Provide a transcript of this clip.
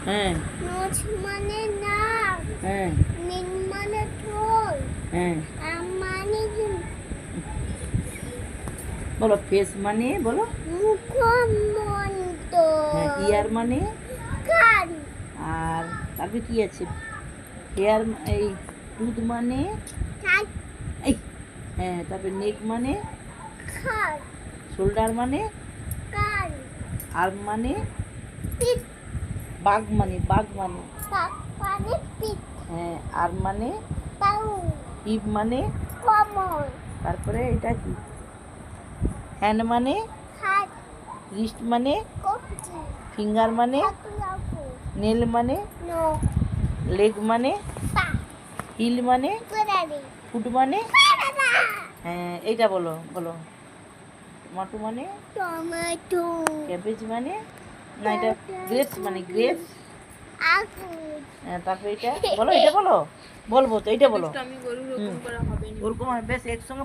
হ্যাঁ নোচ মানে নাক, হ্যাঁ নিন মানে ঠোঁট, হ্যাঁ আম মানে বলো ফেস মানে বলো মুখমণ্ডল, হ্যাঁ ইয়ার মানে কান, আর তারপরে কি আছে হেয়ার এই টুথ মানে কান, এই হ্যাঁ তারপরে নেক মানে খাট, শোল্ডার মানে কান, আর্ম মানে পিঠ, বাঘ মানে পাক মানে পিঠ, হ্যাঁ আর্ম মানে পাউ, হিপ মানে কোমর, তারপরে এটা কি হ্যান্ড মানে হাত, রিস্ট মানে কবজি, ফিঙ্গার মানে হাতলাফু, নেল মানে নখ, লেগ মানে পা, হিল মানে গোড়ালি, ফুট মানে বাবা, হ্যাঁ এইটা বলো বলো টমেটো মানে টমেটো, ক্যাবেজ মানে না এটা গ্রেপস মানে গ্রেপস আগুন, তারপরে এটা বলো এটা বলো বলবো তো এইটা বলো আমি গরুর ওরকম করা হবে না। ওরকম বেশ একসঙ্গে